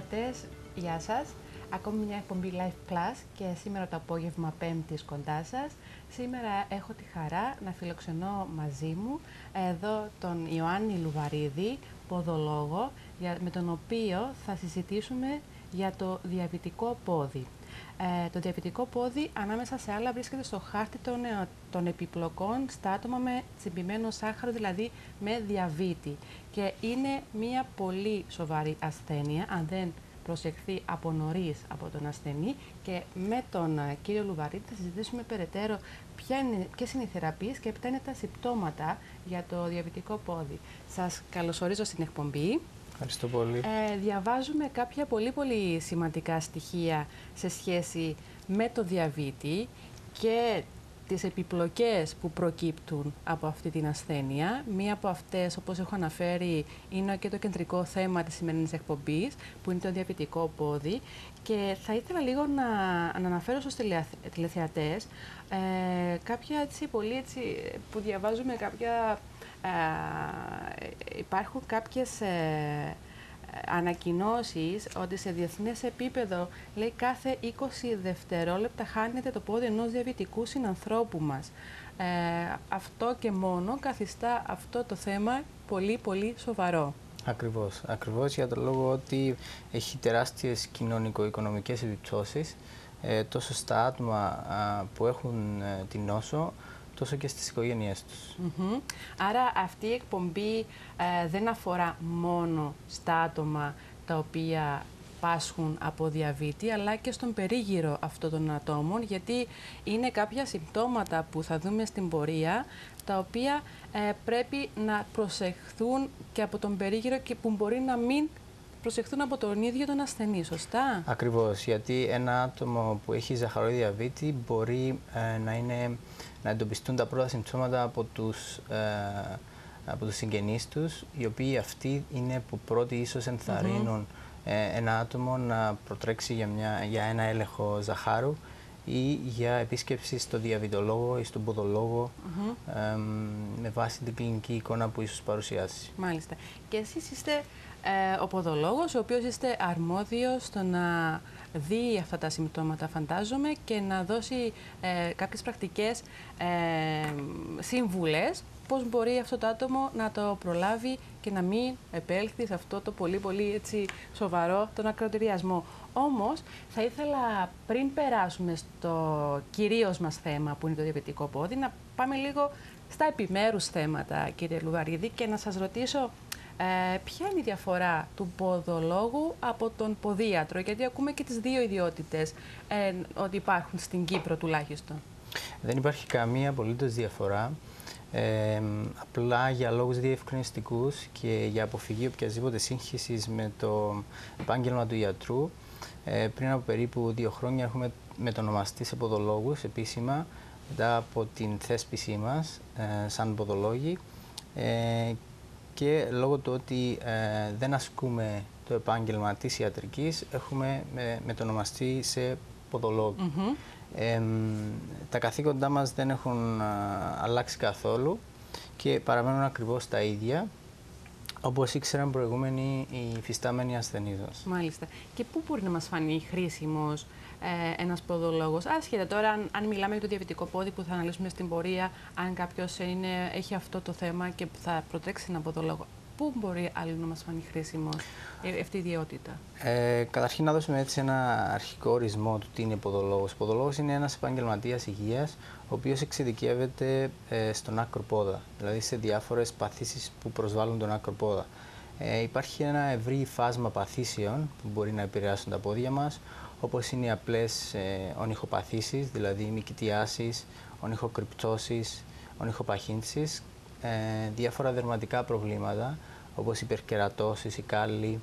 τηλεθεατές, γεια σας. Ακόμη μια εκπομπή Live Plus και σήμερα το απόγευμα Πέμπτης κοντά σας. Σήμερα έχω τη χαρά να φιλοξενώ μαζί μου εδώ τον Ιωάννη Λουβαρίδη, ποδολόγο, με τον οποίο θα συζητήσουμε για το διαβητικό πόδι. Το διαβητικό πόδι, ανάμεσα σε άλλα, βρίσκεται στο χάρτη των επιπλοκών στα άτομα με τσιμπημένο σάχαρο, δηλαδή με διαβήτη. Και είναι μια πολύ σοβαρή ασθένεια, αν δεν προσεχθεί από νωρίς από τον ασθενή. Και με τον κύριο Λουβαρίδη θα συζητήσουμε περαιτέρω ποιες είναι οι θεραπείες και ποια είναι τα συμπτώματα για το διαβητικό πόδι. Σας καλωσορίζω στην εκπομπή. Ευχαριστώ πολύ. Διαβάζουμε κάποια πολύ σημαντικά στοιχεία σε σχέση με το διαβήτη και τις επιπλοκές που προκύπτουν από αυτή την ασθένεια. Μία από αυτές, όπως έχω αναφέρει, είναι και το κεντρικό θέμα της σημερινής εκπομπής, που είναι το διαβητικό πόδι. Και θα ήθελα λίγο να αναφέρω στους τηλεθεατές κάποια που διαβάζουμε κάποια... υπάρχουν κάποιες ανακοινώσεις ότι σε διεθνές επίπεδο, λέει, κάθε 20 δευτερόλεπτα χάνεται το πόδι ενός διαβητικού συνανθρώπου μας. Αυτό και μόνο καθιστά αυτό το θέμα πολύ σοβαρό. Ακριβώς για τον λόγο ότι έχει τεράστιες κοινωνικο-οικονομικές επιπτώσεις τόσο στα άτομα που έχουν την νόσο, τόσο και στις οικογένειές τους. Άρα αυτή η εκπομπή δεν αφορά μόνο στα άτομα τα οποία πάσχουν από διαβήτη, αλλά και στον περίγυρο αυτών των ατόμων, γιατί είναι κάποια συμπτώματα που θα δούμε στην πορεία, τα οποία πρέπει να προσεχθούν και από τον περίγυρο και που μπορεί να μην προσεχθούν από τον ίδιο τον ασθενή, σωστά? Ακριβώς, γιατί ένα άτομο που έχει ζαχαρόδι διαβήτη μπορεί να εντοπιστούν τα πρώτα συμπτώματα από τους συγγενείς τους, οι οποίοι αυτοί είναι που πρώτοι ίσως ενθαρρύνουν ένα άτομο να προτρέξει για ένα έλεγχο ζαχάρου ή για επίσκεψη στο διαβητολόγο ή στον ποδολόγο με βάση την κλινική εικόνα που ίσως παρουσιάσει. Μάλιστα. Και εσείς είστε ο ποδολόγος, ο οποίος είστε αρμόδιος στο να δει αυτά τα συμπτώματα, φαντάζομαι, και να δώσει κάποιες πρακτικές σύμβουλες πώς μπορεί αυτό το άτομο να το προλάβει και να μην επέλθει σε αυτό το πολύ έτσι σοβαρό τον ακροτηριασμό. Όμως, θα ήθελα πριν περάσουμε στο κυρίως μας θέμα, που είναι το διαβητικό πόδι, να πάμε λίγο στα επιμέρους θέματα, κύριε Λουβαρίδη, και να σας ρωτήσω ποια είναι η διαφορά του ποδολόγου από τον ποδίατρο, γιατί ακούμε και τις δύο ιδιότητες ότι υπάρχουν στην Κύπρο τουλάχιστον. Δεν υπάρχει καμία απολύτως διαφορά. Απλά για λόγους διευκρινιστικούς και για αποφυγή οποιασδήποτε σύγχυσης με το επάγγελμα του ιατρού, πριν από περίπου 2 χρόνια έχουμε μετονομαστεί σε ποδολόγους επίσημα, μετά από την θέσπισή μας σαν ποδολόγοι, και λόγω του ότι δεν ασκούμε το επάγγελμα της ιατρικής, έχουμε μετονομαστεί σε ποδολόγοι. Τα καθήκοντά μας δεν έχουν αλλάξει καθόλου και παραμένουν ακριβώς τα ίδια, όπως ήξεραν προηγούμενοι οι υφιστάμενοι ασθενείς μας. Μάλιστα. Και πού μπορεί να μας φανεί χρήσιμος ένας ποδολόγος, άσχετα τώρα αν μιλάμε για το διαβητικό πόδι που θα αναλύσουμε στην πορεία, αν κάποιος έχει αυτό το θέμα και θα προτρέξει έναν ποδολόγο, πού μπορεί άλλο να μας φανεί χρήσιμος αυτή η ιδιότητα? Καταρχήν να δώσουμε έτσι ένα αρχικό ορισμό του τι είναι ποδολόγος. Ποδολόγος είναι ένας επαγγελματίας υγείας, ο οποίος εξειδικεύεται στον άκρο πόδα, δηλαδή σε διάφορες παθήσεις που προσβάλλουν τον άκρο πόδα. Υπάρχει ένα ευρύ φάσμα παθήσεων που μπορεί να επηρεάσουν τα πόδια μας, όπως είναι οι απλές ονυχοπαθήσεις, δηλαδή μικητιάσεις, ονυχοκρυπτώσεις, ονυχοπαχύνσεις, διάφορα δερματικά προβλήματα, όπως υπερκερατώσεις, η κάλλη,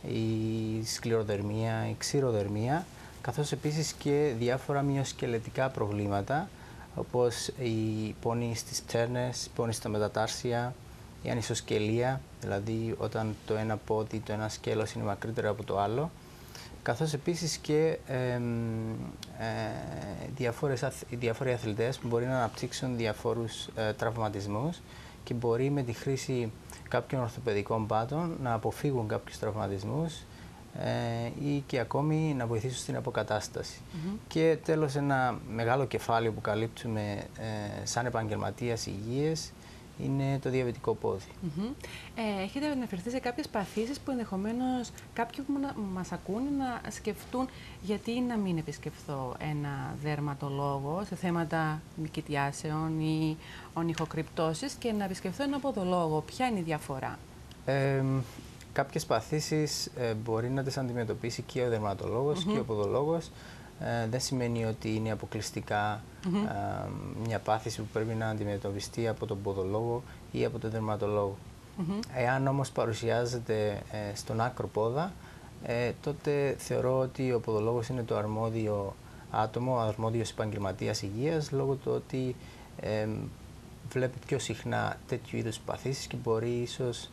η σκληροδερμία, η ξηροδερμία, καθώς επίσης και διάφορα μυοσκελετικά προβλήματα, όπως η πόνη στις πτέρνες, πόνη στα μετατάρσια, η ανισοσκελία, δηλαδή όταν το ένα πόδι, το ένα σκέλος είναι μακρύτερο από το άλλο, καθώς επίσης και διάφοροι αθλητές που μπορεί να αναπτύξουν διαφόρους τραυματισμούς και μπορεί με τη χρήση κάποιων ορθοπαιδικών πάτων να αποφύγουν κάποιους τραυματισμούς ή και ακόμη να βοηθήσουν στην αποκατάσταση. Και τέλος, ένα μεγάλο κεφάλαιο που καλύπτουμε σαν επαγγελματίας υγείας είναι το διαβητικό πόδι. Έχετε αναφερθεί σε κάποιες παθήσεις που ενδεχομένως κάποιοι που μας ακούνε να σκεφτούν γιατί να μην επισκεφθώ ένα δερματολόγο σε θέματα μυκητιάσεων ή ονυχοκρυπτώσεις και να επισκεφθώ ένα ποδολόγο. Ποια είναι η διαφορά? Κάποιες παθήσεις μπορεί να τις αντιμετωπίσει και ο δερματολόγος και ο ποδολόγος. Δεν σημαίνει ότι είναι αποκλειστικά μια πάθηση που πρέπει να αντιμετωπιστεί από τον ποδολόγο ή από τον δερματολόγο. Εάν όμως παρουσιάζεται στον άκρο πόδα, τότε θεωρώ ότι ο ποδολόγος είναι το αρμόδιο άτομο, ο αρμόδιος επαγγελματίας υγείας, λόγω του ότι βλέπει πιο συχνά τέτοιου είδους παθήσεις και μπορεί ίσως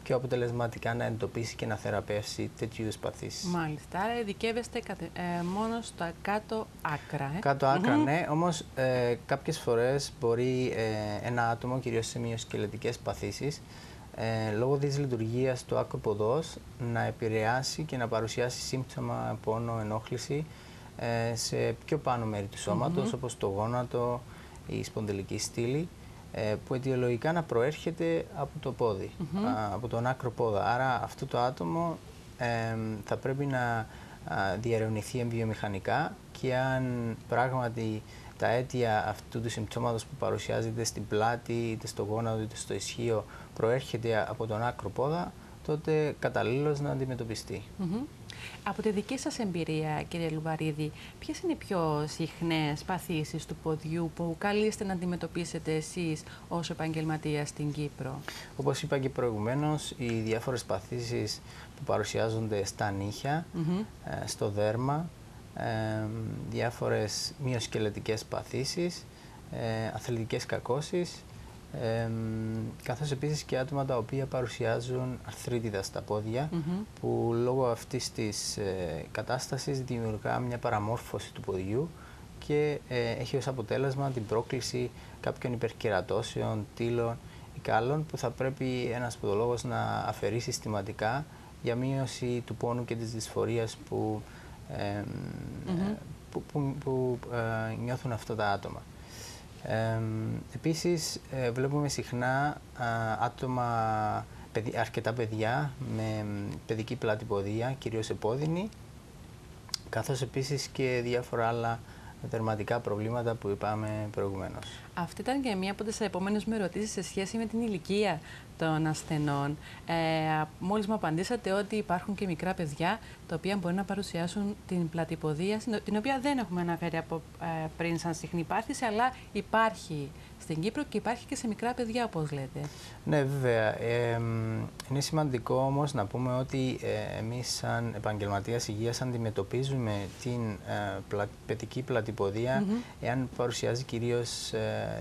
πιο αποτελεσματικά να εντοπίσει και να θεραπεύσει τέτοιου είδους παθήσεις. Μάλιστα, άρα ειδικεύεστε μόνο στα κάτω άκρα. Κάτω άκρα, ναι, όμως κάποιες φορές μπορεί ένα άτομο, κυρίως σε μυοσκελετικές παθήσεις, λόγω της λειτουργίας του άκρου ποδός, να επηρεάσει και να παρουσιάσει σύμπτωμα πόνο, ενόχληση σε πιο πάνω μέρη του σώματος, όπως το γόνατο, η σπονδυλική στήλη, που αιτιολογικά να προέρχεται από το πόδι, από τον άκρο πόδα. Άρα αυτό το άτομο θα πρέπει να διερευνηθεί εμβιομηχανικά και αν πράγματι τα αίτια αυτού του συμπτώματος που παρουσιάζεται στην πλάτη, είτε στο γόνατο είτε στο ισχύο, προέρχεται από τον άκρο πόδα, τότε καταλήλως να αντιμετωπιστεί. Από τη δική σας εμπειρία, κύριε Λουβαρίδη, ποιες είναι οι πιο συχνές παθήσεις του ποδιού που καλείστε να αντιμετωπίσετε εσείς ως επαγγελματίας στην Κύπρο? Όπως είπα και προηγουμένως, οι διάφορες παθήσεις που παρουσιάζονται στα νύχια, στο δέρμα, διάφορες μυοσκελετικές παθήσεις, αθλητικές κακώσεις, καθώς επίσης και άτομα τα οποία παρουσιάζουν αρθρίτιδα στα πόδια, που λόγω αυτής της κατάστασης δημιουργά μια παραμόρφωση του ποδιού και έχει ως αποτέλεσμα την πρόκληση κάποιων υπερκερατώσεων, τύλων ή κάλλων που θα πρέπει ένας ποδολόγος να αφαιρεί συστηματικά για μείωση του πόνου και της δυσφορίας που νιώθουν αυτά τα άτομα. Επίσης βλέπουμε συχνά αρκετά παιδιά με παιδική πλατυποδία, κυρίως επώδυνη, καθώς επίσης και διάφορα άλλα δερματικά προβλήματα που είπαμε προηγουμένως. Αυτή ήταν και μία από τις επόμενες μου ερωτήσεις σε σχέση με την ηλικία των ασθενών. Μόλις μου απαντήσατε ότι υπάρχουν και μικρά παιδιά τα οποία μπορεί να παρουσιάσουν την πλατυποδία, την οποία δεν έχουμε αναφέρει από πριν σαν συχνή πάθηση, αλλά υπάρχει στην Κύπρο και υπάρχει και σε μικρά παιδιά, όπως λέτε. Ναι, βέβαια. Είναι σημαντικό όμως να πούμε ότι εμείς σαν επαγγελματίας υγείας αντιμετωπίζουμε την παιδική πλατυποδία εάν παρουσιάζει κυρίως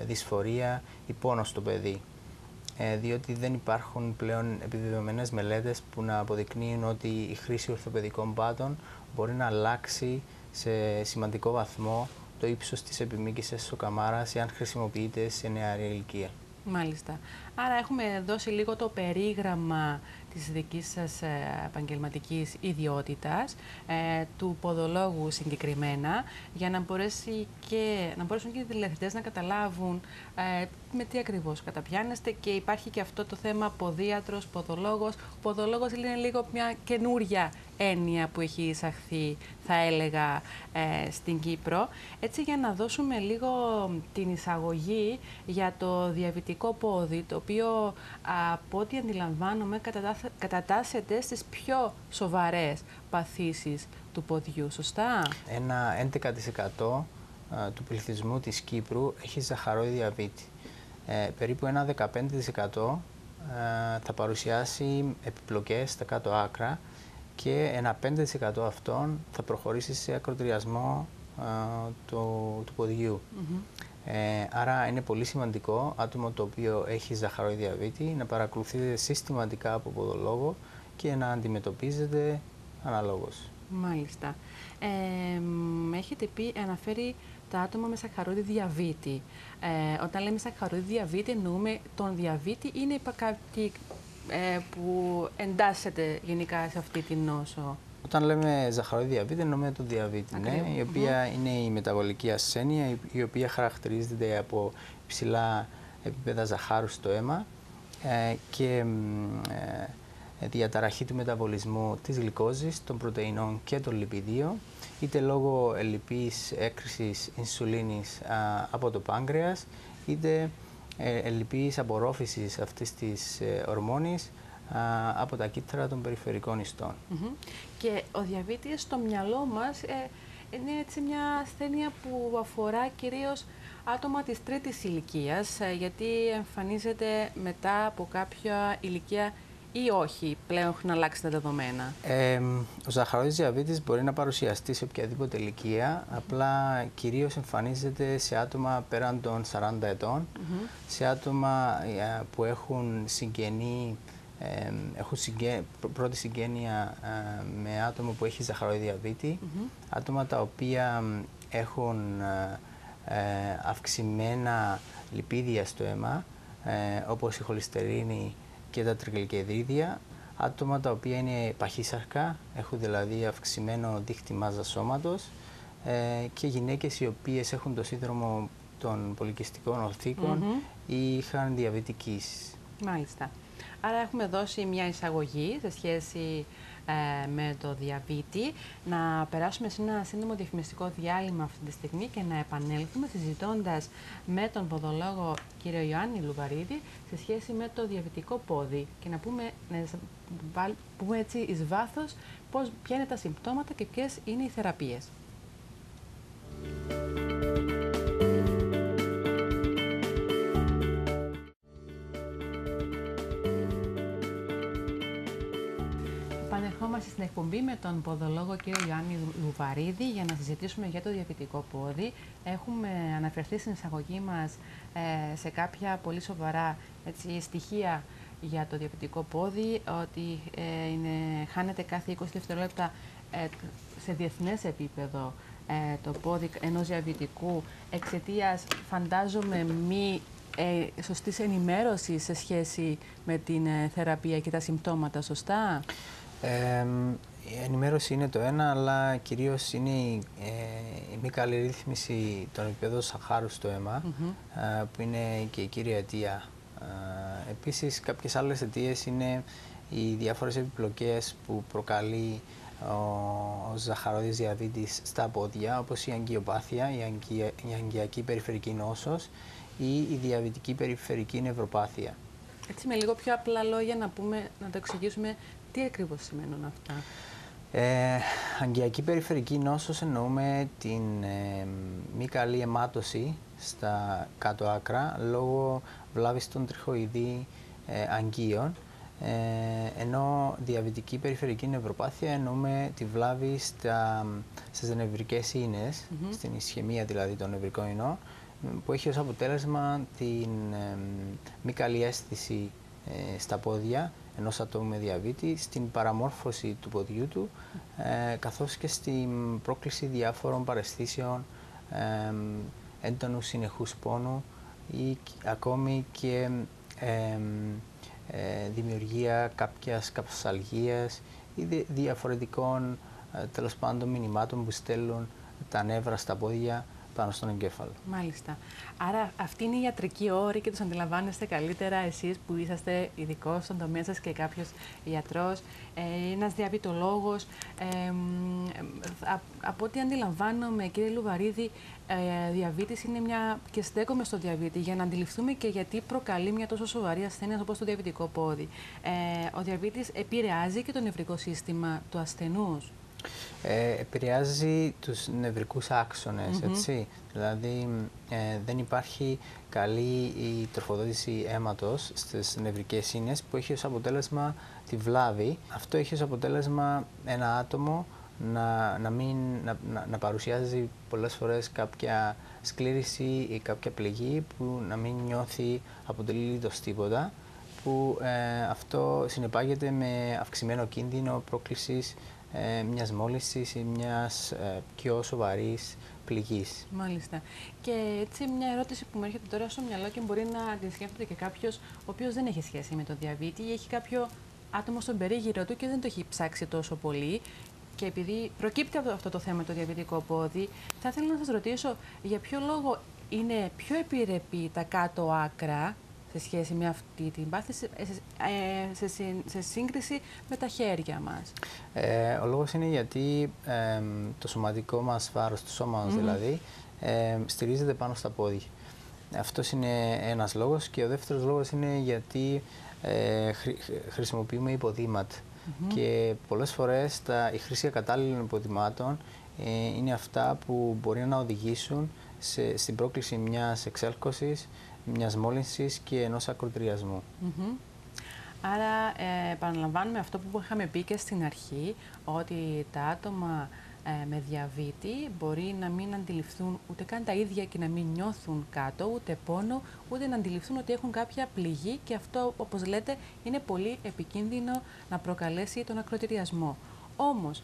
δυσφορία ή πόνο στο παιδί. Διότι δεν υπάρχουν πλέον επιβεβαιωμένες μελέτες που να αποδεικνύουν ότι η χρήση ορθοπαιδικών πάτων μπορεί να αλλάξει σε σημαντικό βαθμό το ύψος της επιμήκυσης σοκαμάρας εάν χρησιμοποιείται σε νεαρή ηλικία. Μάλιστα. Άρα έχουμε δώσει λίγο το περίγραμμα της δικής σας επαγγελματικής ιδιότητας, του ποδολόγου συγκεκριμένα, για να μπορέσουν και οι τηλεθεατές να καταλάβουν με τι ακριβώς καταπιάνεστε, και υπάρχει και αυτό το θέμα ποδίατρος, ποδολόγος. Ο ποδολόγος είναι λίγο μια καινούρια έννοια που έχει εισαχθεί, θα έλεγα, στην Κύπρο. Έτσι, για να δώσουμε λίγο την εισαγωγή για το διαβητικό πόδι, το οποίο από ό,τι αντιλαμβάνομαι κατατάσσεται στις πιο σοβαρές παθήσεις του ποδιού, σωστά? Ένα 11% του πληθυσμού της Κύπρου έχει ζαχαρόη διαβήτη. Περίπου ένα 15% θα παρουσιάσει επιπλοκές στα κάτω άκρα και ένα 5% αυτών θα προχωρήσει σε ακροτηριασμό του ποδιού. Άρα είναι πολύ σημαντικό άτομο το οποίο έχει ζαχαρόη διαβήτη να παρακολουθείται συστηματικά από ποδολόγο και να αντιμετωπίζεται αναλόγως. Μάλιστα. Έχετε αναφέρει τα άτομα με σαχαρόιδη διαβήτη. Όταν λέμε σαχαρόιδη διαβήτη, εννοούμε τον διαβήτη, είναι που εντάσσεται γενικά σε αυτή την νόσο? Όταν λέμε ζαχαροειδή διαβήτη, εννοούμε το διαβήτη, ναι, η οποία είναι η μεταβολική ασθένεια, η οποία χαρακτηρίζεται από υψηλά επίπεδα ζαχάρου στο αίμα και διαταραχή του μεταβολισμού της γλυκόζης, των πρωτεϊνών και των λιπιδίων, είτε λόγω ελλειπής έκρησης ινσουλίνης από το πάγκρεας, είτε ελλειπής απορρόφησης αυτής της ορμόνης από τα κύτταρα των περιφερικών ιστών. Και ο διαβήτης στο μυαλό μας είναι έτσι μια ασθένεια που αφορά κυρίως άτομα της τρίτης ηλικίας, γιατί εμφανίζεται μετά από κάποια ηλικία ή όχι, πλέον έχουν αλλάξει τα δεδομένα? Ο ζαχαροειδής διαβήτης μπορεί να παρουσιαστεί σε οποιαδήποτε ηλικία, απλά κυρίως εμφανίζεται σε άτομα πέραν των 40 ετών, σε άτομα που έχουν συγγενή, πρώτη συγγένεια με άτομο που έχει ζαχαροειδή διαβήτη, άτομα τα οποία έχουν αυξημένα λιπίδια στο αίμα, όπως η χολυστερίνη και τα τριγλικερίδια, άτομα τα οποία είναι παχύσαρκα, έχουν δηλαδή αυξημένο δείκτη μάζας σώματος, και γυναίκες οι οποίες έχουν το σύνδρομο των πολικυστικών οθήκων ή είχαν διαβητικής. Μάλιστα. Άρα έχουμε δώσει μια εισαγωγή σε σχέση με το διαβήτη. Να περάσουμε σε ένα σύντομο διαφημιστικό διάλειμμα αυτή τη στιγμή και να επανέλθουμε συζητώντας με τον ποδολόγο κύριο Ιωάννη Λουβαρίδη σε σχέση με το διαβητικό πόδι και να πούμε έτσι εις βάθος ποια είναι τα συμπτώματα και ποιες είναι οι θεραπείες. Επανερχόμαστε στην εκπομπή με τον ποδολόγο κύριο Ιωάννη Λουβαρίδη για να συζητήσουμε για το διαβητικό πόδι. Έχουμε αναφερθεί στην εισαγωγή μας σε κάποια πολύ σοβαρά στοιχεία για το διαβητικό πόδι, ότι χάνεται κάθε 20 δευτερόλεπτα σε διεθνές επίπεδο το πόδι ενός διαβητικού εξαιτίας, φαντάζομαι, μη σωστής ενημέρωσης σε σχέση με την θεραπεία και τα συμπτώματα, σωστά? Η ενημέρωση είναι το ένα, αλλά κυρίως είναι η μη καλή ρύθμιση των επιπέδων ζαχάρου στο αίμα, που είναι και η κύρια αιτία. Επίσης, κάποιες άλλες αιτίες είναι οι διάφορες επιπλοκές που προκαλεί ο ζαχαροειδής διαβήτης στα πόδια, όπως η αγκιοπάθεια, η αγκιακή περιφερική νόσος ή η διαβητική περιφερική νευροπάθεια. Έτσι, με λίγο πιο απλά λόγια να το εξηγήσουμε τι ακριβώς σημαίνουν αυτά. Αγκιακή περιφερική νόσος εννοούμε την μη καλή αιμάτωση στα κάτω άκρα λόγω βλάβης των τριχοειδή αγκίων, ενώ διαβητική περιφερική νευροπάθεια εννοούμε τη βλάβη στις νευρικές ίνες, στην ισχυμία δηλαδή των νευρικών ινών, που έχει ως αποτέλεσμα την μη καλή αίσθηση στα πόδια ενός ατόμου με διαβήτη, στην παραμόρφωση του ποδιού του, καθώς και στην πρόκληση διάφορων παραισθήσεων, έντονου συνεχούς πόνου ή ακόμη και δημιουργία κάποιας καψαλγίας ή διαφορετικών τέλος πάντων μηνυμάτων που στέλνουν τα νεύρα στα πόδια πάνω στον εγκέφαλο. Μάλιστα. Άρα αυτή είναι η ιατρική όρη και τους αντιλαμβάνεστε καλύτερα εσείς που είσαστε ειδικός στον τομέα σας και κάποιος ιατρός, ένας διαβητολόγος. Από ό,τι αντιλαμβάνομαι, κύριε Λουβαρίδη, διαβήτης είναι και στέκομαι στο διαβήτη για να αντιληφθούμε και γιατί προκαλεί μια τόσο σοβαρή ασθένεια όπως το διαβητικό πόδι. Ο διαβήτης επηρεάζει και το νευρικό σύστημα του ασθενούς? Επηρεάζει τους νευρικούς άξονες, έτσι. Δηλαδή δεν υπάρχει καλή η τροφοδότηση αίματος στις νευρικές ίνες, που έχει ως αποτέλεσμα τη βλάβη. Αυτό έχει ως αποτέλεσμα ένα άτομο να παρουσιάζει πολλές φορές κάποια σκλήρηση ή κάποια πληγή που να μην νιώθει αποτελείωτος τίποτα, που αυτό συνεπάγεται με αυξημένο κίνδυνο πρόκλησης μιας μόλυνσης ή μιας πιο σοβαρής πληγής. Μάλιστα. Και έτσι μια ερώτηση που μου έρχεται τώρα στο μυαλό και μπορεί να τη σκέφτεται και κάποιος ο οποίος δεν έχει σχέση με το διαβήτη ή έχει κάποιο άτομο στον περίγυρο του και δεν το έχει ψάξει τόσο πολύ. Και επειδή προκύπτει αυτό το θέμα το διαβητικό πόδι, θα ήθελα να σας ρωτήσω για ποιο λόγο είναι πιο επιρρεπή τα κάτω άκρα σε σχέση με αυτή την πάθηση, σε σύγκριση με τα χέρια μας. Ο λόγος είναι γιατί το σωματικό μας βάρος, το σώμα μας δηλαδή, στηρίζεται πάνω στα πόδια. Αυτός είναι ένας λόγος και ο δεύτερος λόγος είναι γιατί χρησιμοποιούμε υποδήματα. Και πολλές φορές η χρήση ακατάλληλων υποδημάτων είναι αυτά που μπορεί να οδηγήσουν στην πρόκληση μιας εξέλκωσης, μιας μόλυνσης και ενός ακροτηριασμού. Άρα επαναλαμβάνουμε αυτό που είχαμε πει και στην αρχή, ότι τα άτομα με διαβήτη μπορεί να μην αντιληφθούν ούτε καν τα ίδια και να μην νιώθουν κάτω, ούτε πόνο, ούτε να αντιληφθούν ότι έχουν κάποια πληγή και αυτό, όπως λέτε, είναι πολύ επικίνδυνο να προκαλέσει τον ακροτηριασμό. Όμως,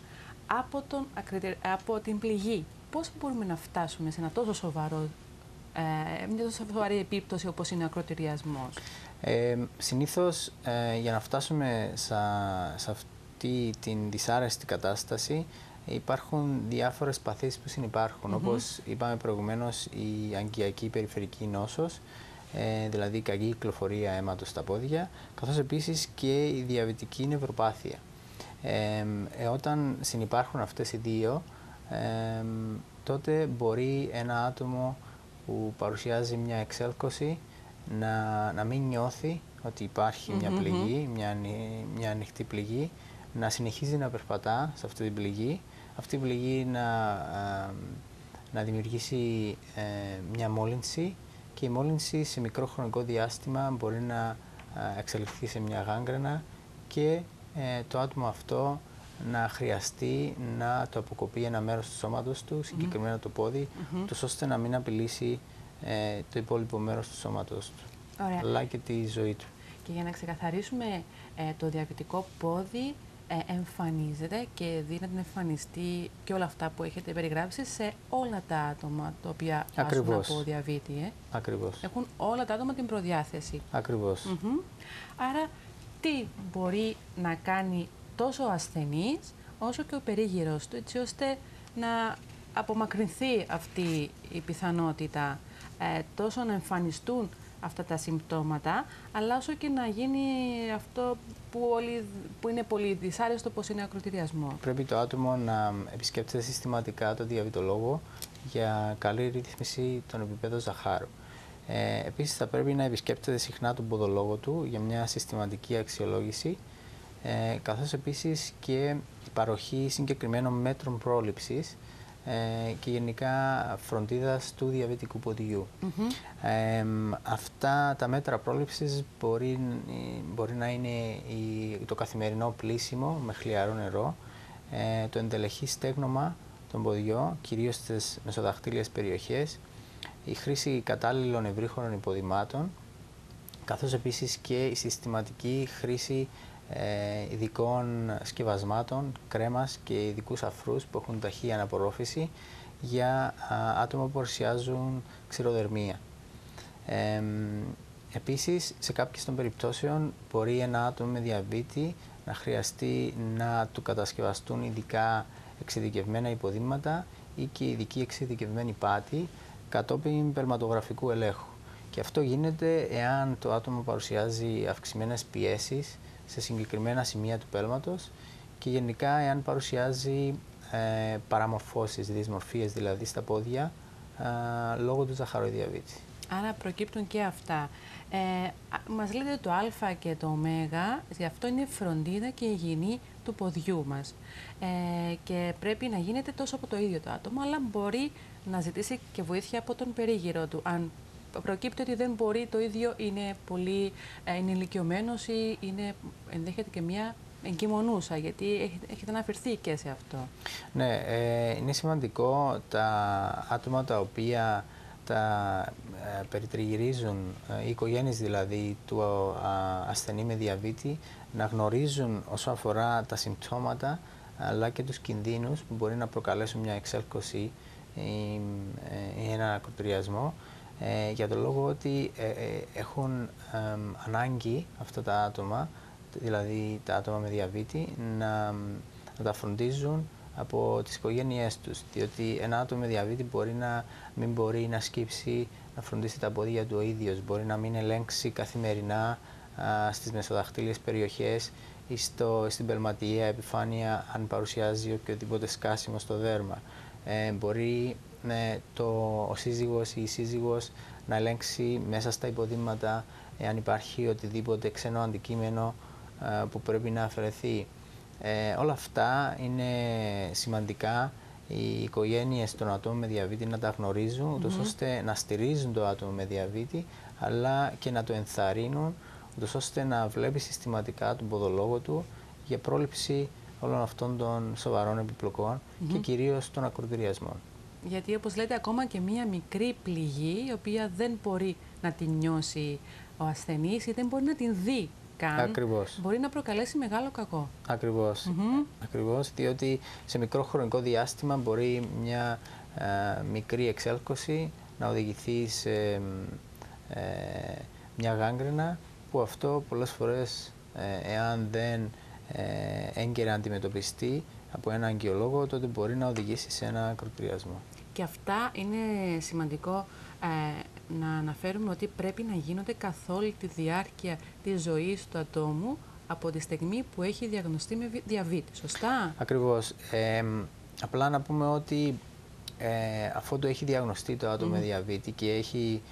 από την πληγή, πώς μπορούμε να φτάσουμε σε ένα τόσο σοβαρό, μια τόσο σοβαρή επίπτωση όπως είναι ο ακροτηριασμός? Συνήθως, για να φτάσουμε σε αυτή την δυσάρεστη κατάσταση, υπάρχουν διάφορες παθήσεις που συνυπάρχουν, όπως είπαμε προηγουμένως η αγκιακή περιφερική νόσος, δηλαδή η κακή κυκλοφορία αίματος στα πόδια, καθώς επίσης και η διαβητική νευροπάθεια. Όταν συνυπάρχουν αυτές οι δύο, τότε μπορεί ένα άτομο που παρουσιάζει μια εξέλκωση να μην νιώθει ότι υπάρχει μια πληγή, μια ανοιχτή πληγή, να συνεχίζει να περπατά σε αυτή την πληγή, αυτή η πληγή να δημιουργήσει μια μόλυνση και η μόλυνση σε μικρό χρονικό διάστημα μπορεί να εξελιχθεί σε μια γάγκρενα και το άτομο αυτό να χρειαστεί να το αποκοπεί ένα μέρος του σώματος του, συγκεκριμένα το πόδι, ώστε να μην απειλήσει το υπόλοιπο μέρος του σώματος του, αλλά και τη ζωή του. Και για να ξεκαθαρίσουμε, το διαβητικό πόδι εμφανίζεται και δίνεται να εμφανιστεί και όλα αυτά που έχετε περιγράψει σε όλα τα άτομα τα οποία πάσχουν από διαβήτη. Ακριβώς. Έχουν όλα τα άτομα την προδιάθεση. Ακριβώς. Άρα, τι μπορεί να κάνει τόσο ο ασθενής όσο και ο περίγυρος του, έτσι ώστε να απομακρυνθεί αυτή η πιθανότητα, τόσο να εμφανιστούν αυτά τα συμπτώματα, αλλά όσο και να γίνει αυτό που είναι πολύ δυσάρεστο, όπως είναι ο ακροτηριασμός. Πρέπει το άτομο να επισκέπτεται συστηματικά τον διαβητολόγο για καλή ρύθμιση των επιπέδων ζαχάρου. Επίσης, θα πρέπει να επισκέπτεται συχνά τον ποδολόγο του για μια συστηματική αξιολόγηση, καθώς επίσης και η παροχή συγκεκριμένων μέτρων πρόληψης και γενικά φροντίδας του διαβητικού ποδιού. Αυτά τα μέτρα πρόληψης μπορεί να είναι το καθημερινό πλύσιμο με χλιαρό νερό, το εντελεχή στέγνομα των ποδιών, κυρίως στις μεσοδαχτύλιες περιοχές, η χρήση κατάλληλων ευρύχωρων υποδημάτων, καθώς επίσης και η συστηματική χρήση ειδικών σκευασμάτων, κρέμας και ειδικούς αφρούς που έχουν ταχύ αναπορρόφηση για άτομα που παρουσιάζουν ξηροδερμία. Επίσης, σε κάποιες των περιπτώσεων μπορεί ένα άτομο με διαβήτη να χρειαστεί να του κατασκευαστούν ειδικά εξειδικευμένα υποδήματα ή και ειδική εξειδικευμένη πάτη κατόπιν περματογραφικού ελέγχου. Και αυτό γίνεται εάν το άτομο παρουσιάζει αυξημένες πιέσεις σε συγκεκριμένα σημεία του πέλματος και γενικά εάν παρουσιάζει παραμορφώσεις, δυσμορφίες δηλαδή στα πόδια λόγω του ζαχαροδιαβήτη. Άρα προκύπτουν και αυτά. Μας λέτε το α και το ω, γι' αυτό είναι φροντίδα και υγιεινή του ποδιού μας. Και πρέπει να γίνεται τόσο από το ίδιο το άτομο, αλλά μπορεί να ζητήσει και βοήθεια από τον περίγυρο του. Αν προκύπτει ότι δεν μπορεί το ίδιο, είναι πολύ ηλικιωμένος ή ενδέχεται και μια εγκυμονούσα, γιατί έχετε αναφερθεί και σε αυτό. Ναι, είναι σημαντικό τα άτομα τα οποία τα περιτριγυρίζουν, οι οικογένειες δηλαδή του ασθενή με διαβήτη, να γνωρίζουν όσον αφορά τα συμπτώματα αλλά και τους κινδύνους που μπορεί να προκαλέσουν μια εξέλκωση ή έναν ακροτηριασμό, για τον λόγο ότι έχουν ανάγκη αυτά τα άτομα, δηλαδή τα άτομα με διαβήτη, να τα φροντίζουν από τις οικογένειές τους, διότι ένα άτομο με διαβήτη μπορεί να μην μπορεί να σκύψει, να φροντίσει τα πόδια του ο ίδιος, μπορεί να μην ελέγξει καθημερινά στις μεσοδαχτύλιες περιοχές ή στην πελματιαία επιφάνεια αν παρουσιάζει οποιοδήποτε σκάσιμο στο δέρμα. Μπορεί ο σύζυγος ή η σύζυγος να ελέγξει μέσα στα υποδήματα αν υπάρχει οτιδήποτε ξένο αντικείμενο που πρέπει να αφαιρεθεί. Όλα αυτά είναι σημαντικά οι οικογένειες των ατόμων με διαβήτη να τα γνωρίζουν, ούτως ώστε να στηρίζουν το άτομο με διαβήτη, αλλά και να το ενθαρρύνουν, ούτως ώστε να βλέπει συστηματικά τον ποδολόγο του για πρόληψη όλων αυτών των σοβαρών επιπλοκών και κυρίως των ακροτηριασμών. Γιατί, όπως λέτε, ακόμα και μία μικρή πληγή, η οποία δεν μπορεί να την νιώσει ο ασθενής ή δεν μπορεί να την δει καν, Ακριβώς. μπορεί να προκαλέσει μεγάλο κακό. Ακριβώς. Ακριβώς, διότι σε μικρό χρονικό διάστημα μπορεί μια μικρή εξέλκωση να οδηγηθεί σε μια γάγκρενα, που αυτό πολλές φορές, εάν δεν έγκαιρα αντιμετωπιστεί από έναν αγκιολόγο, τότε μπορεί να οδηγήσει σε ένα ακροτηριασμό. Και αυτά είναι σημαντικό να αναφέρουμε ότι πρέπει να γίνονται καθ' όλη τη διάρκεια της ζωής του ατόμου από τη στιγμή που έχει διαγνωστεί με διαβήτη, σωστά? Ακριβώς. Απλά να πούμε ότι αφού το έχει διαγνωστεί το άτομο με διαβήτη και έχει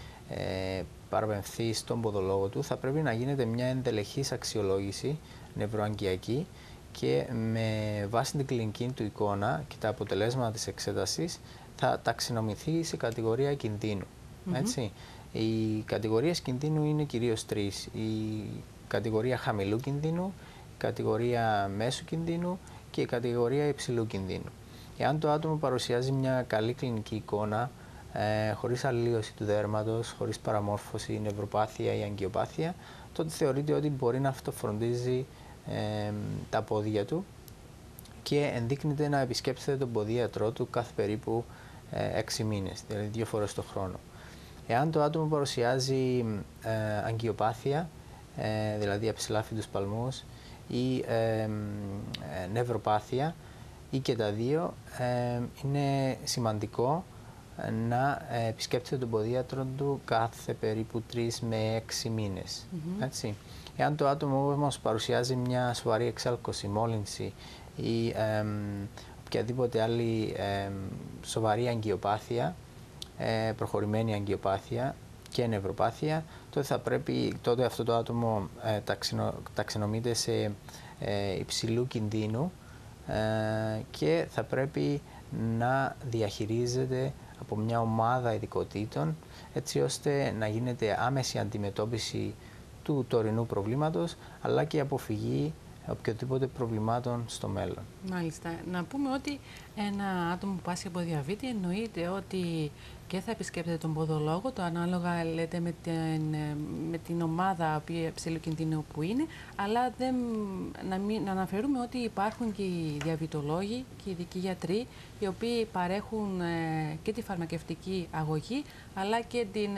παραπεμφθεί στον ποδολόγο του, θα πρέπει να γίνεται μια ενδελεχής αξιολόγηση νευροαγκιακή και με βάση την κλινική του εικόνα και τα αποτελέσματα της εξέτασης θα ταξινομηθεί σε κατηγορία κινδύνου. Έτσι. Οι κατηγορίες κινδύνου είναι κυρίως τρεις. Η κατηγορία χαμηλού κινδύνου, η κατηγορία μέσου κινδύνου και η κατηγορία υψηλού κινδύνου. Εάν το άτομο παρουσιάζει μια καλή κλινική εικόνα, χωρίς αλλίωση του δέρματος, χωρίς παραμόρφωση, νευροπάθεια ή αγκιοπάθεια, τότε θεωρείται ότι μπορεί να αυτοφροντίζει τα πόδια του και ενδείκνυται να επισκέπτεται τον ποδίατρό του κάθε περίπου 6 μήνες, δηλαδή 2 φορές το χρόνο. Εάν το άτομο παρουσιάζει αγκιοπάθεια, δηλαδή αψηλάφιδους παλμούς, ή νευροπάθεια ή και τα δύο, είναι σημαντικό να επισκέπτεται τον ποδίατρο του κάθε περίπου 3 με 6 μήνες. Έτσι. Εάν το άτομο όμως παρουσιάζει μια σοβαρή εξέλκωση, μόλυνση ή οποιαδήποτε άλλη σοβαρή αγκιοπάθεια, προχωρημένη αγκιοπάθεια και νευροπάθεια, τότε αυτό το άτομο ταξινομείται σε υψηλού κινδύνου και θα πρέπει να διαχειρίζεται από μια ομάδα ειδικοτήτων, έτσι ώστε να γίνεται άμεση αντιμετώπιση του τωρινού προβλήματος, αλλά και αποφυγή οποιοδήποτε προβλημάτων στο μέλλον. Μάλιστα. Να πούμε ότι ένα άτομο που πάσχει από διαβήτη εννοείται ότι και θα επισκέπτεται τον ποδολόγο, το ανάλογα λέτε με την ομάδα υψηλού κινδύνου που είναι, αλλά να αναφέρουμε ότι υπάρχουν και οι διαβητολόγοι και οι ειδικοί γιατροί, οι οποίοι παρέχουν και τη φαρμακευτική αγωγή, αλλά και την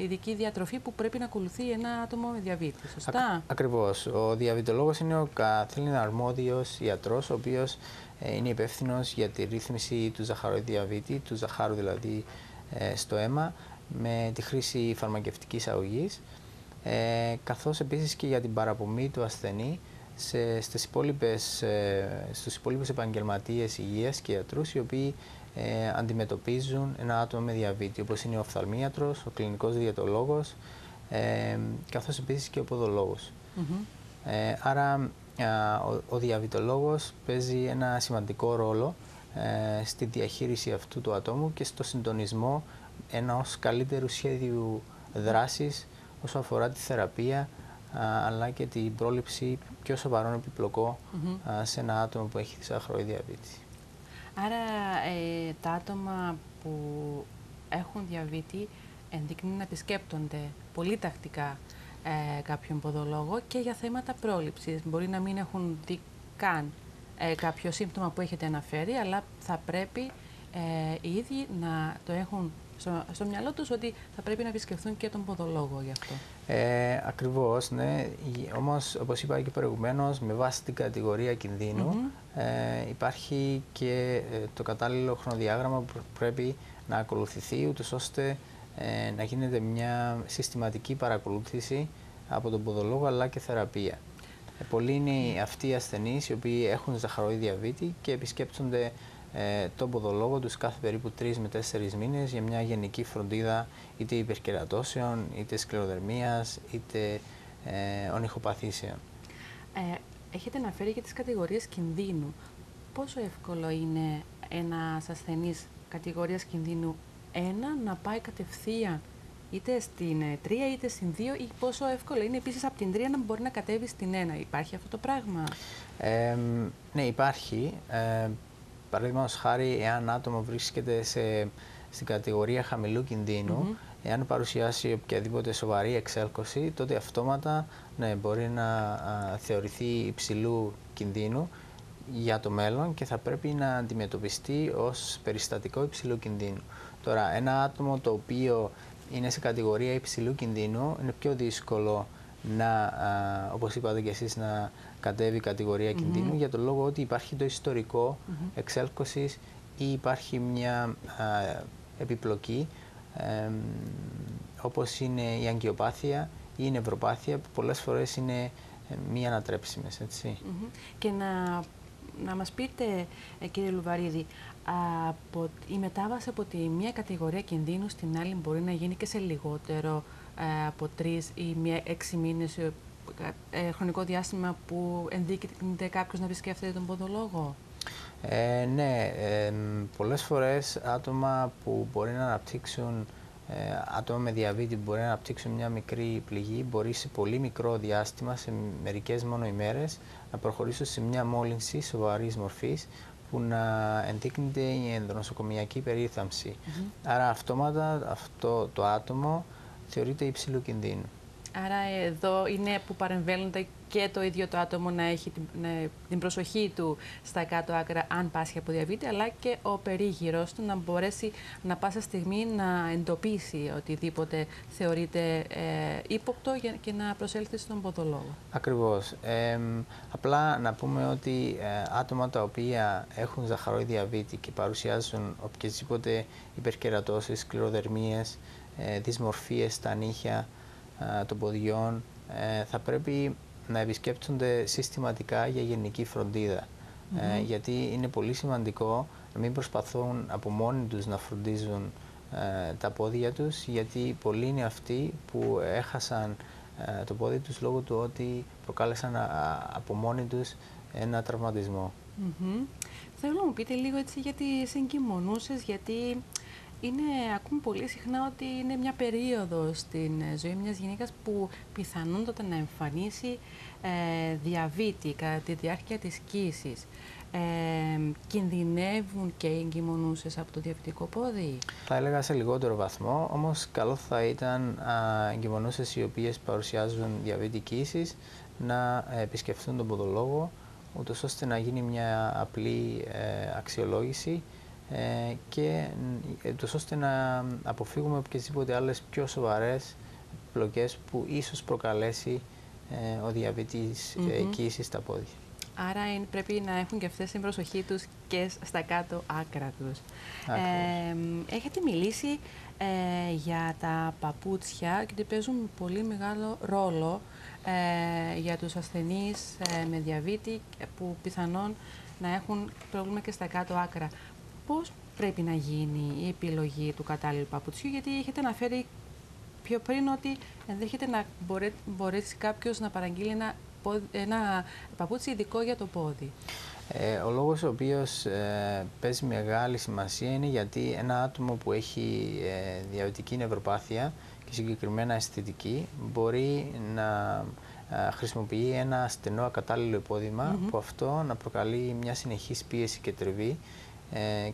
ειδική διατροφή που πρέπει να ακολουθεί ένα άτομο με διαβήτη. Σωστά? Ακριβώς. Ο διαβητολόγος είναι ο καθήλυνα αρμόδιος ιατρός, ο οποίος είναι υπεύθυνος για τη ρύθμιση του ζαχαροειδή διαβήτη, του ζαχάρου δηλαδή στο αίμα, με τη χρήση φαρμακευτικής αγωγής, καθώς επίσης και για την παραπομή του ασθενή στους υπόλοιπους επαγγελματίες υγείας και ιατρούς, οι οποίοι αντιμετωπίζουν ένα άτομο με διαβήτη, όπως είναι ο οφθαλμίατρος, ο κλινικός διαιτολόγος, καθώς επίσης και ο ποδολόγος. Άρα ο διαβητολόγος παίζει ένα σημαντικό ρόλο στη διαχείριση αυτού του ατόμου και στο συντονισμό ενός καλύτερου σχέδιου δράσης όσο αφορά τη θεραπεία, αλλά και την πρόληψη πιο σοβαρών επιπλοκών σε ένα άτομο που έχει ζαχαροειδή διαβήτη. Άρα τα άτομα που έχουν διαβήτη ενδείκνυται να επισκέπτονται πολύ τακτικά κάποιον ποδολόγο και για θέματα πρόληψης. Μπορεί να μην έχουν δει καν κάποιο σύμπτωμα που έχετε αναφέρει, αλλά θα πρέπει οι ίδιοι να το έχουν στο μυαλό τους ότι θα πρέπει να επισκεφθούν και τον ποδολόγο γι' αυτό. Ακριβώς, ναι. Όμως, όπως είπα και προηγουμένως, με βάση την κατηγορία κινδύνου υπάρχει και το κατάλληλο χρονοδιάγραμμα που πρέπει να ακολουθηθεί, ούτως ώστε να γίνεται μια συστηματική παρακολούθηση από τον ποδολόγο αλλά και θεραπεία. Πολλοί είναι αυτοί οι ασθενείς οι οποίοι έχουν ζαχαρωή διαβήτη και επισκέπτονται τον ποδολόγο τους κάθε περίπου 3 με 4 μήνες για μια γενική φροντίδα είτε υπερκερατώσεων, είτε σκληροδερμίας, είτε ονυχοπαθήσεων. Έχετε αναφέρει και τις κατηγορίες κινδύνου. Πόσο εύκολο είναι ένας ασθενής κατηγορίας κινδύνου 1 να πάει κατευθείαν είτε στην 3 είτε στην 2 ή πόσο εύκολο είναι επίσης από την 3 να μπορεί να κατέβει στην 1. Υπάρχει αυτό το πράγμα? Ναι, υπάρχει. Παραδείγματος χάρη, εάν άτομο βρίσκεται στην κατηγορία χαμηλού κινδύνου, εάν παρουσιάσει οποιαδήποτε σοβαρή εξέλκωση, τότε αυτόματα μπορεί να θεωρηθεί υψηλού κινδύνου για το μέλλον και θα πρέπει να αντιμετωπιστεί ως περιστατικό υψηλού κινδύνου. Τώρα, ένα άτομο το οποίο είναι σε κατηγορία υψηλού κινδύνου είναι πιο δύσκολο να, όπως είπατε και εσείς, να κατέβει κατηγορία κινδύνου για τον λόγο ότι υπάρχει το ιστορικό εξέλκωσης ή υπάρχει μια επιπλοκή όπως είναι η αγκιοπάθεια ή η νευροπάθεια που πολλές φορές είναι μη ανατρέψιμες, έτσι. Και να μας πείτε, κύριε Λουβαρίδη, η μετάβαση από τη μία κατηγορία κινδύνου στην άλλη μπορεί να γίνει και σε λιγότερο από 3 ή 6 μήνες, χρονικό διάστημα που ενδείκνυται κάποιος να επισκέφτεται τον ποδολόγο? Ναι, πολλές φορές άτομα που μπορεί να αναπτύξουν, άτομα με διαβήτη που μπορεί να αναπτύξουν μια μικρή πληγή, μπορεί σε πολύ μικρό διάστημα, σε μερικές μόνο ημέρες, να προχωρήσουν σε μια μόλυνση σοβαρής μορφής που να ενδείκνυται η ενδονοσοκομιακή περίθαλψη. Άρα αυτόματα αυτό το άτομο θεωρείται υψηλού κινδύνου. Άρα εδώ είναι που παρεμβαίνονται και το ίδιο το άτομο να έχει την προσοχή του στα κάτω άκρα αν πάσχει από διαβήτη, αλλά και ο περίγυρος του να μπορέσει να πάσα στιγμή να εντοπίσει οτιδήποτε θεωρείται ύποπτο και να προσέλθει στον ποδολόγο. Ακριβώς. Απλά να πούμε ότι άτομα τα οποία έχουν ζαχαρώη διαβήτη και παρουσιάζουν οποιασδήποτε υπερκερατώσεις, σκληροδερμίες, δυσμορφίες στα νύχια των ποδιών, θα πρέπει να επισκέπτονται συστηματικά για γενική φροντίδα. Γιατί είναι πολύ σημαντικό να μην προσπαθούν από μόνοι τους να φροντίζουν τα πόδια τους, γιατί πολλοί είναι αυτοί που έχασαν το πόδι τους λόγω του ότι προκάλεσαν από μόνοι τους ένα τραυματισμό. Θέλω να μου πείτε λίγο έτσι για τις εγκυμονούσες, γιατί ακούμε πολύ συχνά ότι είναι μια περίοδος στην ζωή μιας γυναίκας που πιθανότατα να εμφανίσει διαβήτη κατά τη διάρκεια της κοίησης. Κινδυνεύουν και οι εγκυμονούσες από το διαβητικό πόδι? Θα έλεγα σε λιγότερο βαθμό, όμως καλό θα ήταν εγκυμονούσες οι οποίες παρουσιάζουν διαβήτη κοίησης να επισκεφθούν τον ποδολόγο, ούτως ώστε να γίνει μια απλή αξιολόγηση και ούτως ώστε να αποφύγουμε οποιασδήποτε άλλες πιο σοβαρές πλοκές που ίσως προκαλέσει ο διαβήτης κοίησης στα πόδια. Άρα πρέπει να έχουν και αυτές την προσοχή τους και στα κάτω άκρα τους. Έχετε μιλήσει για τα παπούτσια και ότι παίζουν πολύ μεγάλο ρόλο για τους ασθενείς με διαβήτη που πιθανόν να έχουν πρόβλημα και στα κάτω άκρα. Πώς πρέπει να γίνει η επιλογή του κατάλληλου παπουτσιού, γιατί έχετε αναφέρει πιο πριν ότι ενδέχεται να μπορέσει κάποιος να παραγγείλει ένα παπούτσι ειδικό για το πόδι. Ο λόγος ο οποίος παίζει μεγάλη σημασία είναι γιατί ένα άτομο που έχει διαβητική νευροπάθεια και συγκεκριμένα αισθητική μπορεί να χρησιμοποιεί ένα στενό ακατάλληλο υπόδημα που αυτό να προκαλεί μια συνεχής πίεση και τριβή,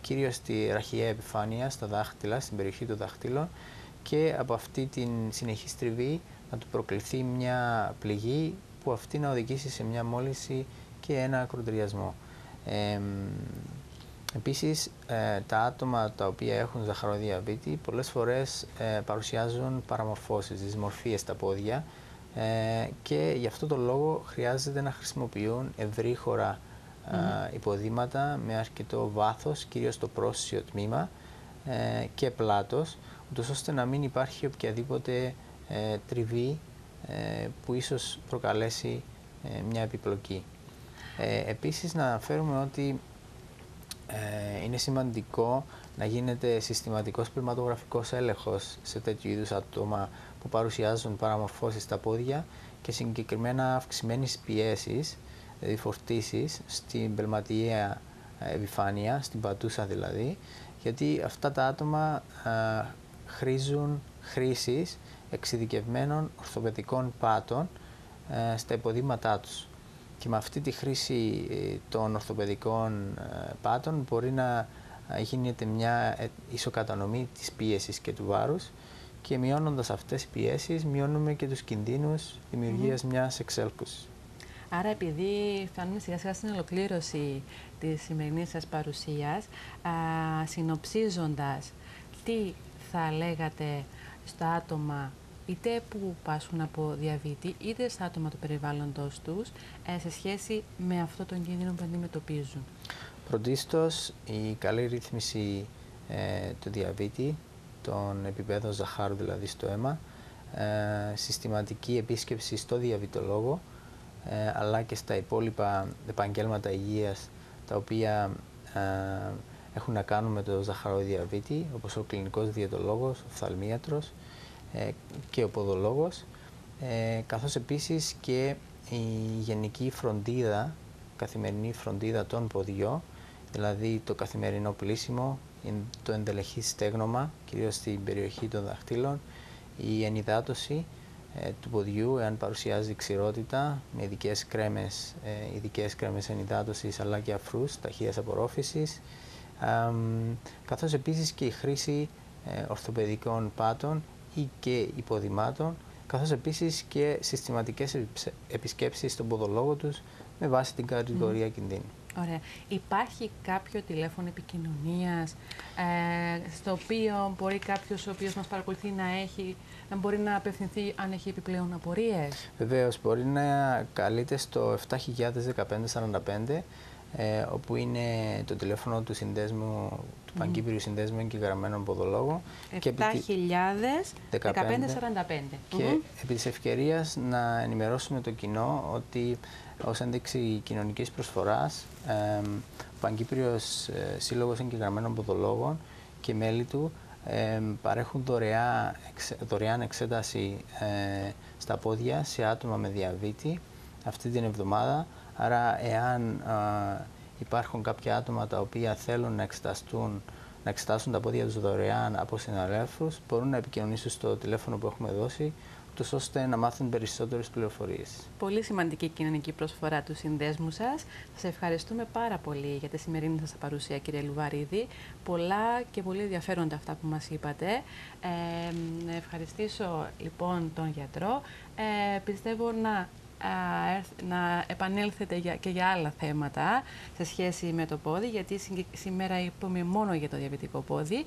κυρίως στη ραχιαία επιφάνεια, στα δάχτυλα, στην περιοχή των δαχτύλων, και από αυτή την συνεχή τριβή να του προκληθεί μια πληγή που αυτή να οδηγήσει σε μια μόλυνση και ένα ακροτηριασμό. Επίσης, τα άτομα τα οποία έχουν ζαχαροδιαβήτη πολλές φορές παρουσιάζουν παραμορφώσεις, δυσμορφίες στα πόδια και γι' αυτό το λόγο χρειάζεται να χρησιμοποιούν ευρύχωρα υποδήματα με αρκετό βάθος, κυρίως στο πρόσιο τμήμα και πλάτος, ούτως ώστε να μην υπάρχει οποιαδήποτε τριβή που ίσως προκαλέσει μια επιπλοκή. Επίσης, να αναφέρουμε ότι είναι σημαντικό να γίνεται συστηματικός πληματογραφικός έλεγχος σε τέτοιου είδους άτομα που παρουσιάζουν παραμορφώσεις στα πόδια και συγκεκριμένα αυξημένης πιέσης, δηλαδή φορτίσεις στην πελματιαία επιφάνεια, στην πατούσα δηλαδή, γιατί αυτά τα άτομα χρήζουν χρήσης εξειδικευμένων ορθοπαιδικών πάτων στα υποδήματά τους. Και με αυτή τη χρήση των ορθοπαιδικών πάτων μπορεί να γίνεται μια ισοκατανομή της πίεσης και του βάρους και μειώνοντας αυτές τις πιέσεις μειώνουμε και τους κινδύνους δημιουργίας μιας εξέλκωσης. Άρα, επειδή φτάνουμε σιγά σιγά στην ολοκλήρωση της σημερινής σας παρουσίας, συνοψίζοντας, τι θα λέγατε στα άτομα είτε που πάσχουν από διαβήτη, είτε στα άτομα του περιβάλλοντος τους, σε σχέση με αυτό τον κίνδυνο που αντιμετωπίζουν? Πρωτίστως, η καλή ρύθμιση του διαβήτη, των επιπέδων ζαχάρου δηλαδή στο αίμα, συστηματική επίσκεψη στο διαβητολόγο, αλλά και στα υπόλοιπα επαγγέλματα υγείας τα οποία έχουν να κάνουν με το ζαχαροδιαβήτη, όπως ο κλινικός διαιτολόγος, ο οφθαλμίατρος και ο ποδολόγος, καθώς επίσης και η γενική φροντίδα, καθημερινή φροντίδα των ποδιών, δηλαδή το καθημερινό πλύσιμο, το ενδελεχή στέγνομα, κυρίως στην περιοχή των δαχτύλων, η ενυδάτωση του ποδιού, εάν παρουσιάζει ξηρότητα, με ειδικές κρέμες ενυδάτωσης, αλλά και αφρούς ταχείας απορρόφησης, καθώς επίσης και η χρήση ορθοπαιδικών πάτων ή και υποδημάτων, καθώς επίσης και συστηματικές επισκέψεις στον ποδολόγο τους με βάση την κατηγορία κινδύνου. Ωραία. Υπάρχει κάποιο τηλέφωνο επικοινωνίας στο οποίο μπορεί κάποιος ο οποίος μας παρακολουθεί να μπορεί να απευθυνθεί αν έχει επιπλέον απορίες? Βεβαίως, μπορεί να καλείται στο 701545, όπου είναι το τηλέφωνο του συνδέσμου, του Παγκύπριου Συνδέσμου Εγγεγραμμένων Ποδολόγων. 701545. Και επί της ευκαιρίας να ενημερώσουμε το κοινό ότι ως ένδειξη κοινωνικής προσφοράς, ο Παγκύπριος Σύλλογος Εγγεγραμμένων Ποδολόγων και μέλη του παρέχουν δωρεάν εξέταση στα πόδια σε άτομα με διαβήτη αυτή την εβδομάδα. Άρα, εάν υπάρχουν κάποια άτομα τα οποία θέλουν να εξετάσουν τα πόδια τους δωρεάν από συναδέλφους, μπορούν να επικοινωνήσουν στο τηλέφωνο που έχουμε δώσει, ώστε να μάθουν περισσότερες πληροφορίες. Πολύ σημαντική κοινωνική προσφορά του συνδέσμου σας. Σας ευχαριστούμε πάρα πολύ για τη σημερινή σας παρουσία, κύριε Λουβαρίδη. Πολλά και πολύ ενδιαφέροντα αυτά που μας είπατε. Να ευχαριστήσω λοιπόν τον γιατρό. Πιστεύω να επανέλθετε και για άλλα θέματα σε σχέση με το πόδι, γιατί σήμερα είπαμε μόνο για το διαβητικό πόδι.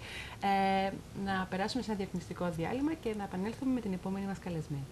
Να περάσουμε σε ένα διαφημιστικό διάλειμμα και να επανέλθουμε με την επόμενη μας καλεσμένη.